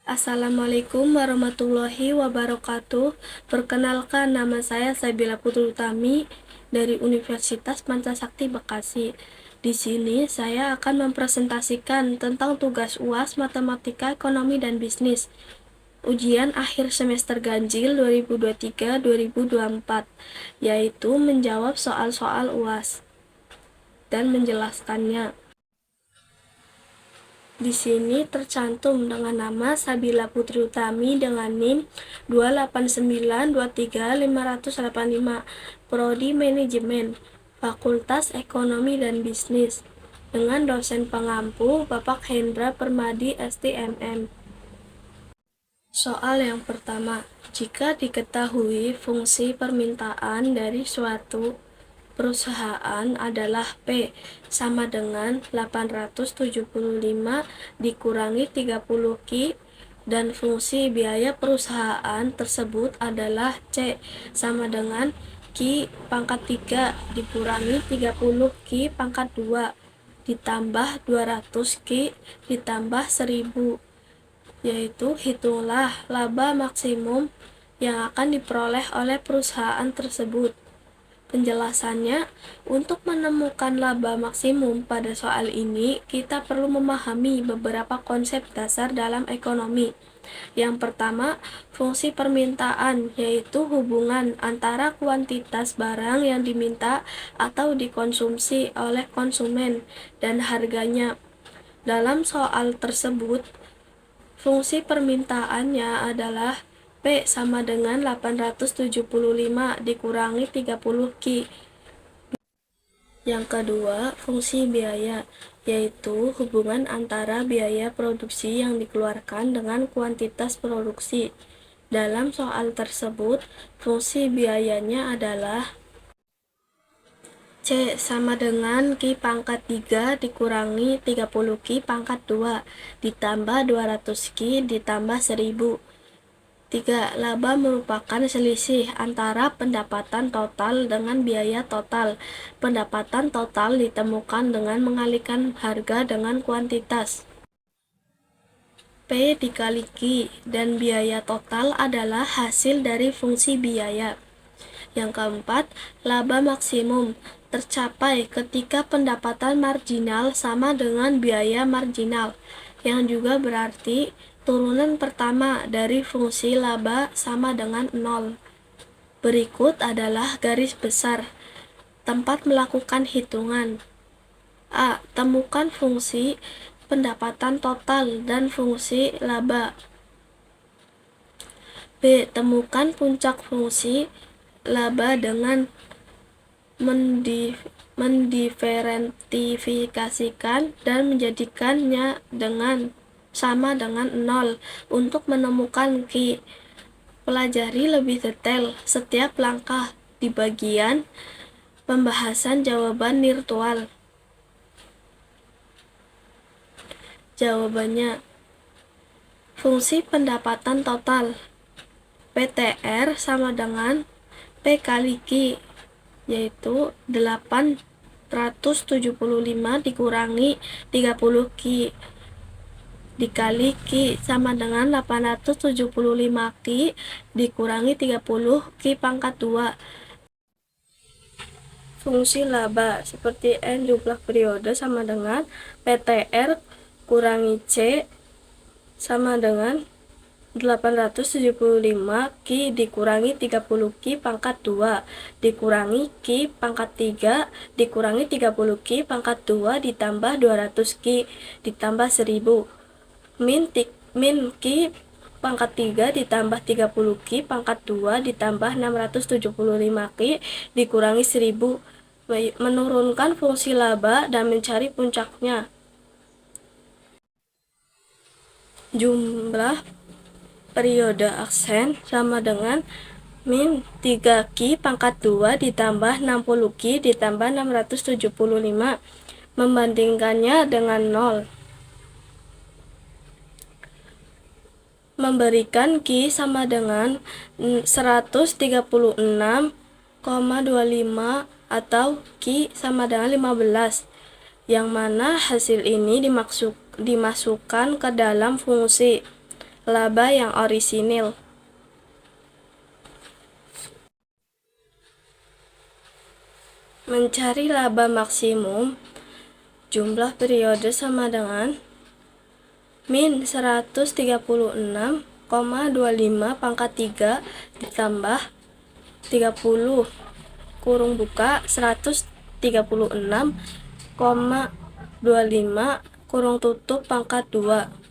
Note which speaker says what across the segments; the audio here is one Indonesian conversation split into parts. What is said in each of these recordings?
Speaker 1: Assalamualaikum warahmatullahi wabarakatuh. Perkenalkan, nama saya Sabila Putri Utami dari Universitas Pancasakti Bekasi. Di sini saya akan mempresentasikan tentang tugas UAS Matematika, Ekonomi, dan Bisnis. Ujian akhir semester ganjil 2023-2024, yaitu menjawab soal-soal UAS dan menjelaskannya. Di sini tercantum dengan nama Sabila Putri Utami dengan NIM 289235585, Prodi Manajemen, Fakultas Ekonomi dan Bisnis, dengan dosen pengampu Bapak Hendra Permadi STMM. Soal yang pertama, jika diketahui fungsi permintaan dari suatu perusahaan adalah P sama dengan 875 dikurangi 30 Q dan fungsi biaya perusahaan tersebut adalah C sama dengan Q pangkat 3 dikurangi 30 Q pangkat 2 ditambah 200 Q ditambah 1000, yaitu hitunglah laba maksimum yang akan diperoleh oleh perusahaan tersebut. Penjelasannya, untuk menemukan laba maksimum pada soal ini, kita perlu memahami beberapa konsep dasar dalam ekonomi. Yang pertama, fungsi permintaan, yaitu hubungan antara kuantitas barang yang diminta atau dikonsumsi oleh konsumen dan harganya. Dalam soal tersebut, fungsi permintaannya adalah P sama dengan 875 dikurangi 30 Q. Yang kedua, fungsi biaya, yaitu hubungan antara biaya produksi yang dikeluarkan dengan kuantitas produksi. Dalam soal tersebut, fungsi biayanya adalah C sama dengan Q pangkat 3 dikurangi 30 Q pangkat 2 ditambah 200 Q ditambah 1000. 3. Laba merupakan selisih antara pendapatan total dengan biaya total. Pendapatan total ditemukan dengan mengalihkan harga dengan kuantitas. P dikali Q dan biaya total adalah hasil dari fungsi biaya. Yang keempat, laba maksimum tercapai ketika pendapatan marginal sama dengan biaya marginal, yang juga berarti turunan pertama dari fungsi laba sama dengan 0. Berikut adalah garis besar tempat melakukan hitungan. A. Temukan fungsi pendapatan total dan fungsi laba. B. Temukan puncak fungsi laba dengan mendiferentifikasikan dan menjadikannya sama dengan 0 untuk menemukan Q. Pelajari lebih detail setiap langkah di bagian pembahasan jawaban virtual. Jawabannya, fungsi pendapatan total PTR sama dengan P kali Q, yaitu 875 dikurangi 30 Q dikali Q sama dengan 875 Q dikurangi 30 Q pangkat 2. Fungsi laba seperti N jumlah periode sama dengan PTR kurangi C sama dengan 875 Q dikurangi 30 Q pangkat 2 dikurangi Q pangkat 3 dikurangi 30 Q pangkat 2 ditambah 200 Q ditambah 1000. Min Q pangkat 3 ditambah 30 Q pangkat 2 ditambah 675 Q dikurangi 1000. Menurunkan fungsi laba dan mencari puncaknya. Jumlah periode aksen sama dengan min 3Q pangkat 2 ditambah 60Q ditambah 675, membandingkannya dengan 0. Memberikan Q sama dengan 136,25 atau Q sama dengan 15, yang mana hasil ini dimasukkan ke dalam fungsi laba yang orisinil. Mencari laba maksimum, jumlah periode sama dengan min 136,25 pangkat 3 ditambah 30 kurung buka 136,25 kurung tutup pangkat 2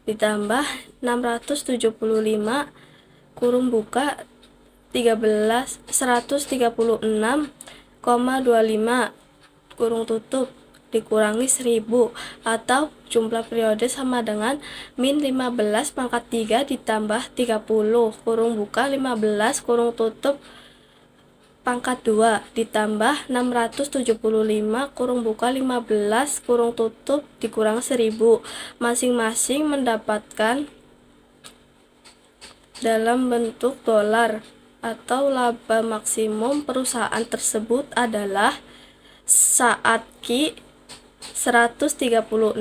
Speaker 1: ditambah 675 kurung buka 136,25 kurung tutup dikurangi 1000 atau jumlah periode sama dengan min 15 pangkat 3 ditambah 30 kurung buka 15 kurung tutup pangkat 2 ditambah 675 kurung buka 15 kurung tutup dikurang 1000, masing-masing mendapatkan dalam bentuk dolar, atau laba maksimum perusahaan tersebut adalah saat Q 136,25.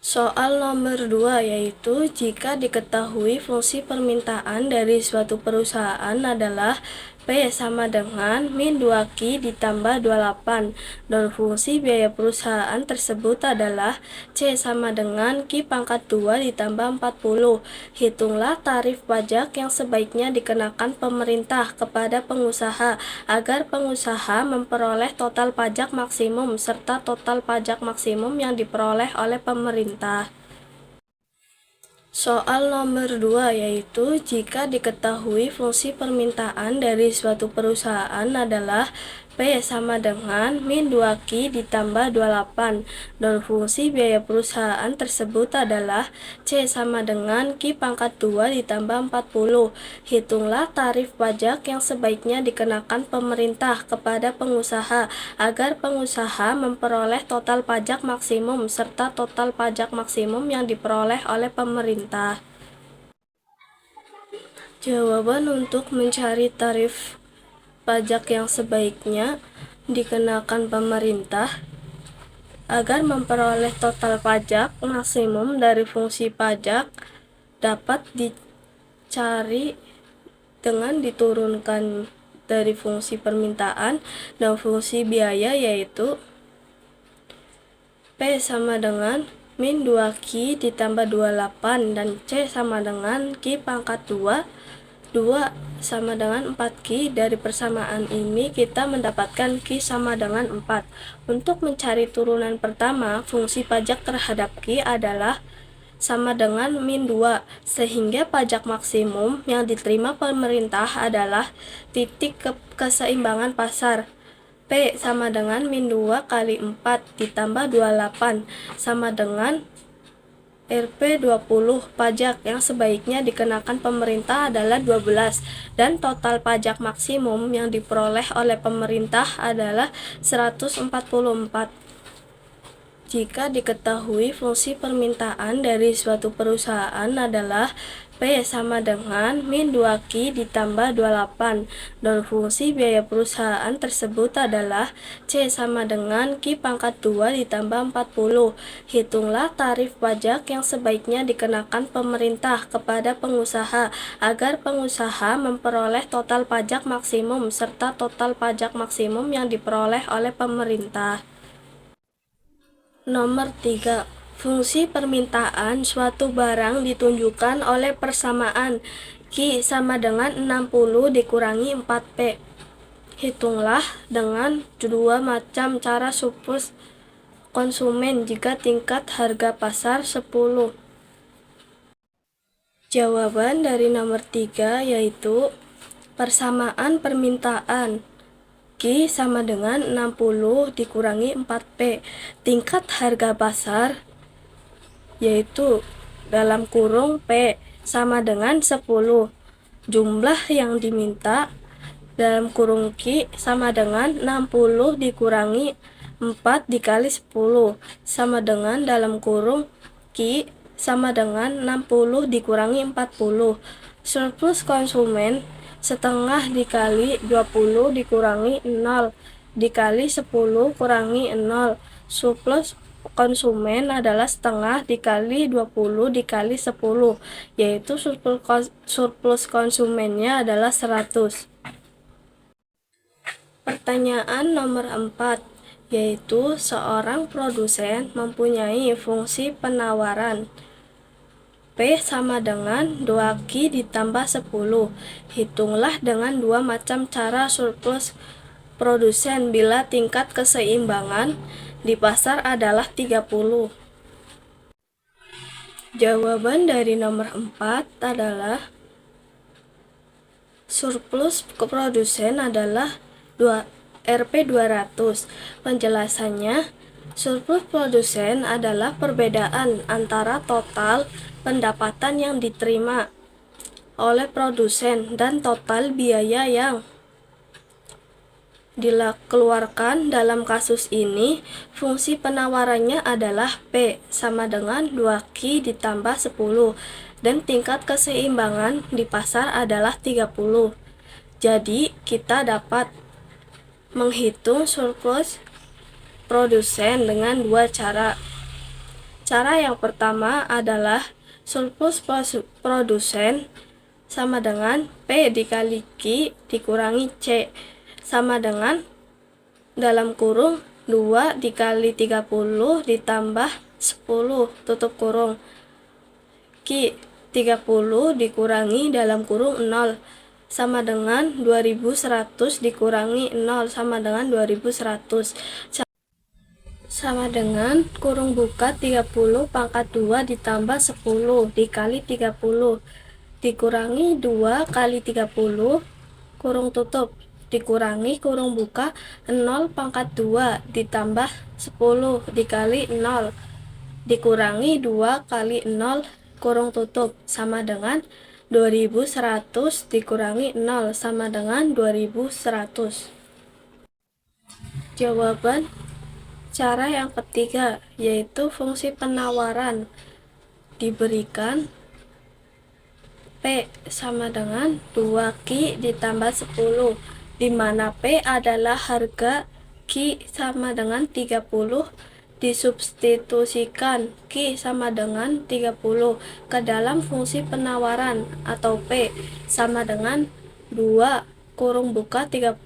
Speaker 1: Soal nomor 2 yaitu jika diketahui fungsi permintaan dari suatu perusahaan adalah P sama dengan min 2Q ditambah 28 dan fungsi biaya perusahaan tersebut adalah C sama dengan Q pangkat 2 ditambah 40. Hitunglah tarif pajak yang sebaiknya dikenakan pemerintah kepada pengusaha agar pengusaha memperoleh total pajak maksimum serta total pajak maksimum yang diperoleh oleh pemerintah. Soal nomor 2 yaitu jika diketahui fungsi permintaan dari suatu perusahaan adalah P sama dengan min 2Q ditambah 28 dan fungsi biaya perusahaan tersebut adalah C sama dengan Q pangkat 2 ditambah 40. Hitunglah tarif pajak yang sebaiknya dikenakan pemerintah kepada pengusaha agar pengusaha memperoleh total pajak maksimum serta total pajak maksimum yang diperoleh oleh pemerintah. Jawaban untuk mencari tarif pajak yang sebaiknya dikenakan pemerintah agar memperoleh total pajak maksimum dari fungsi pajak dapat dicari dengan diturunkan dari fungsi permintaan dan fungsi biaya, yaitu P sama dengan min 2Q ditambah 28 dan C sama dengan Q pangkat 2 sama dengan 4Q. Dari persamaan ini kita mendapatkan Q sama dengan 4. Untuk mencari turunan pertama, fungsi pajak terhadap Q adalah sama dengan min 2, sehingga pajak maksimum yang diterima pemerintah adalah titik keseimbangan pasar. P sama dengan min 2 kali 4 ditambah 28 sama dengan Rp 20. Pajak yang sebaiknya dikenakan pemerintah adalah 12 dan total pajak maksimum yang diperoleh oleh pemerintah adalah 144. Jika diketahui fungsi permintaan dari suatu perusahaan adalah P sama dengan min 2Q ditambah 28 dan fungsi biaya perusahaan tersebut adalah C sama dengan Q pangkat 2 ditambah 40. Hitunglah tarif pajak yang sebaiknya dikenakan pemerintah kepada pengusaha agar pengusaha memperoleh total pajak maksimum serta total pajak maksimum yang diperoleh oleh pemerintah. Nomor 3. Fungsi permintaan suatu barang ditunjukkan oleh persamaan Q sama dengan 60 dikurangi 4P. Hitunglah dengan dua macam cara surplus konsumen jika tingkat harga pasar 10. Jawaban dari nomor 3 yaitu persamaan permintaan Q sama dengan 60 dikurangi 4P. Tingkat harga pasar yaitu dalam kurung P sama dengan 10. Jumlah yang diminta dalam kurung Q sama dengan 60 dikurangi 4 dikali 10 sama dengan dalam kurung Q sama dengan 60 dikurangi 40. Surplus konsumen setengah dikali 20 dikurangi 0 dikali 10 kurangi 0. Surplus konsumen adalah setengah dikali 20 dikali 10, yaitu surplus konsumennya adalah 100. Pertanyaan nomor 4, yaitu seorang produsen mempunyai fungsi penawaran. P sama dengan 2Q ditambah 10. Hitunglah dengan dua macam cara surplus produsen bila tingkat keseimbangan di pasar adalah 30. Jawaban dari nomor 4 adalah surplus produsen adalah Rp 200. Penjelasannya, surplus produsen adalah perbedaan antara total pendapatan yang diterima oleh produsen dan total biaya yang dikeluarkan. Dalam kasus ini, fungsi penawarannya adalah P sama dengan 2Q ditambah 10 dan tingkat keseimbangan di pasar adalah 30. Jadi, kita dapat menghitung surplus produsen dengan dua cara. Cara yang pertama adalah surplus produsen sama dengan P dikali Q dikurangi C sama dengan dalam kurung 2 dikali 30 ditambah 10 tutup kurung. Q 30 dikurangi dalam kurung 0 sama dengan 2100 dikurangi 0 sama dengan 2100 sama dengan kurung buka 30 pangkat 2 ditambah 10 dikali 30 dikurangi 2 kali 30 kurung tutup dikurangi kurung buka 0 pangkat 2 ditambah 10 dikali 0 dikurangi 2 kali 0 kurung tutup sama dengan 2100 dikurangi 0 sama dengan 2100. Jawaban cara yang ketiga, yaitu fungsi penawaran, diberikan P sama dengan 2Q ditambah 10, di mana P adalah harga, Q sama dengan 30, disubstitusikan Q sama dengan 30 ke dalam fungsi penawaran atau P sama dengan 2 kurung buka 30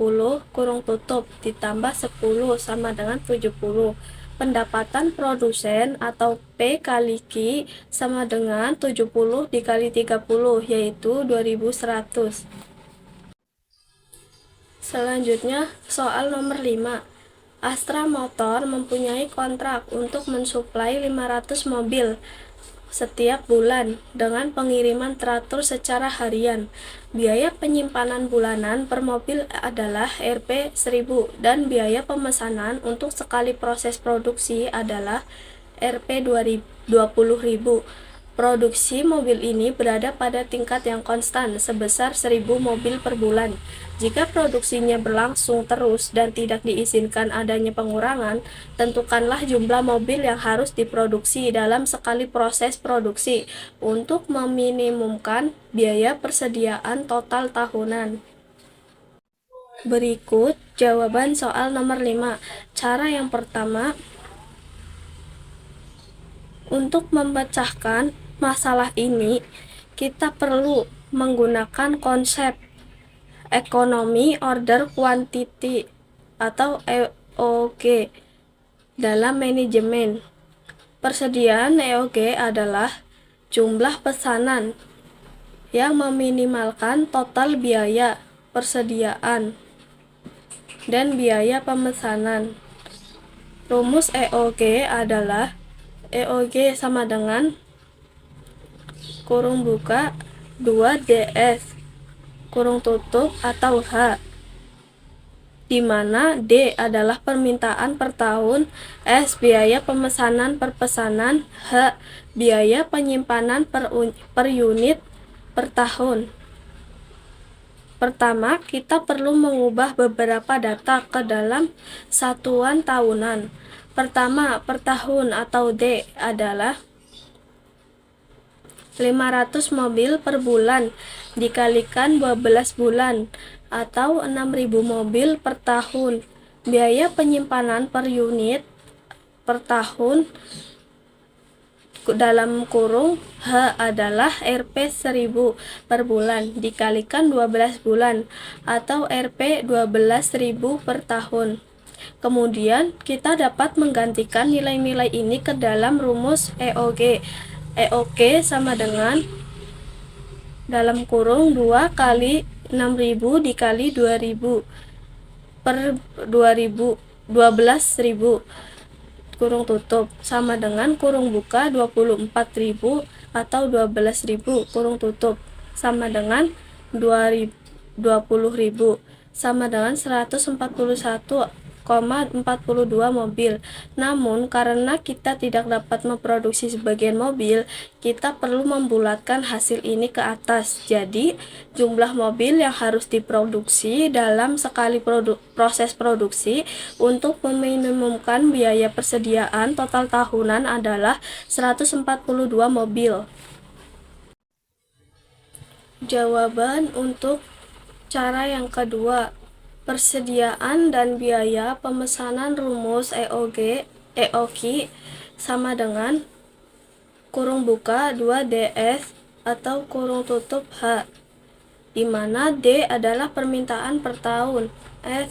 Speaker 1: kurung tutup ditambah 10 sama dengan 70. Pendapatan produsen atau P kali Q sama dengan 70 dikali 30, yaitu 2100. Selanjutnya, soal nomor 5. Astra Motor mempunyai kontrak untuk mensuplai 500 mobil setiap bulan dengan pengiriman teratur secara harian. Biaya penyimpanan bulanan per mobil adalah Rp 1000 dan biaya pemesanan untuk sekali proses produksi adalah Rp 20.000. Produksi mobil ini berada pada tingkat yang konstan sebesar 1000 mobil per bulan. Jika produksinya berlangsung terus dan tidak diizinkan adanya pengurangan, tentukanlah jumlah mobil yang harus diproduksi dalam sekali proses produksi untuk meminimumkan biaya persediaan total tahunan. Berikut jawaban soal nomor 5. Cara yang pertama, untuk memecahkan masalah ini, kita perlu menggunakan konsep ekonomi order quantity atau EOQ dalam manajemen. Persediaan EOQ adalah jumlah pesanan yang meminimalkan total biaya persediaan dan biaya pemesanan. Rumus EOQ adalah EOQ sama dengan kurung buka 2DS kurung tutup atau H, di mana D adalah permintaan per tahun, S biaya pemesanan per pesanan, H biaya penyimpanan per unit per tahun. Pertama, kita perlu mengubah beberapa data ke dalam satuan tahunan. Pertama, per tahun atau D adalah 500 mobil per bulan dikalikan 12 bulan atau 6.000 mobil per tahun. Biaya penyimpanan per unit per tahun dalam kurung H adalah Rp 1000 per bulan dikalikan 12 bulan atau Rp 12.000 per tahun. Kemudian kita dapat menggantikan nilai-nilai ini ke dalam rumus EOG. EOG sama dengan dalam kurung 2 kali 6.000 dikali 2.000 per 2.000 12.000 kurung tutup sama dengan kurung buka 24.000 atau 12.000 kurung tutup sama dengan 20.000 sama dengan 141,42 mobil. Namun karena kita tidak dapat memproduksi sebagian mobil, kita perlu membulatkan hasil ini ke atas. Jadi jumlah mobil yang harus diproduksi dalam sekali proses produksi untuk meminimumkan biaya persediaan total tahunan adalah 142 mobil. Jawaban untuk cara yang kedua, persediaan dan biaya pemesanan rumus EOQ sama dengan kurung buka 2DS atau kurung tutup H, di mana D adalah permintaan per tahun, S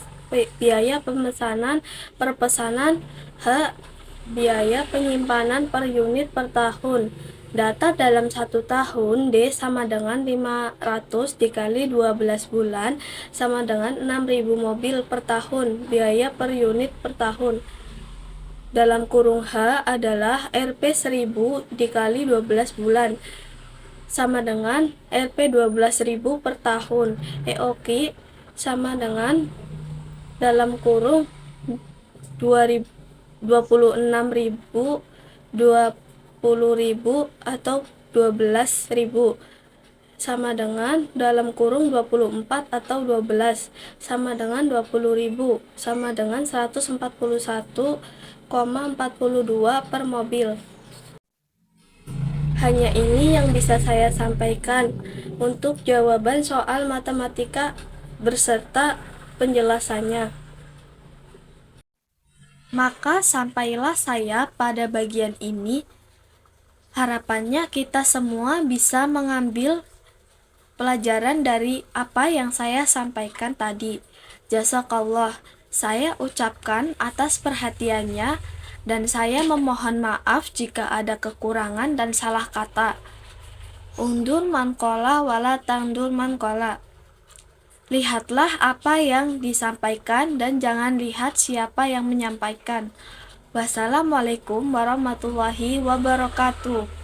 Speaker 1: biaya pemesanan per pesanan, H biaya penyimpanan per unit per tahun. Data dalam 1 tahun D sama dengan 500 dikali 12 bulan sama dengan 6.000 mobil per tahun, biaya per unit per tahun. Dalam kurung H adalah Rp 1000 dikali 12 bulan sama dengan Rp 12.000 per tahun. EOQ sama dengan dalam kurung 26.000, 20.000 atau 12.000 sama dengan dalam kurung 24 atau 12 sama dengan 20.000 sama dengan 141,42 per mobil. Hanya ini yang bisa saya sampaikan untuk jawaban soal matematika berserta penjelasannya. Maka sampailah saya pada bagian ini. Harapannya kita semua bisa mengambil pelajaran dari apa yang saya sampaikan tadi. Jazakallah, saya ucapkan atas perhatiannya dan saya memohon maaf jika ada kekurangan dan salah kata. Undur man qala wala tangdur man qala. Lihatlah apa yang disampaikan dan jangan lihat siapa yang menyampaikan. Wassalamualaikum warahmatullahi wabarakatuh.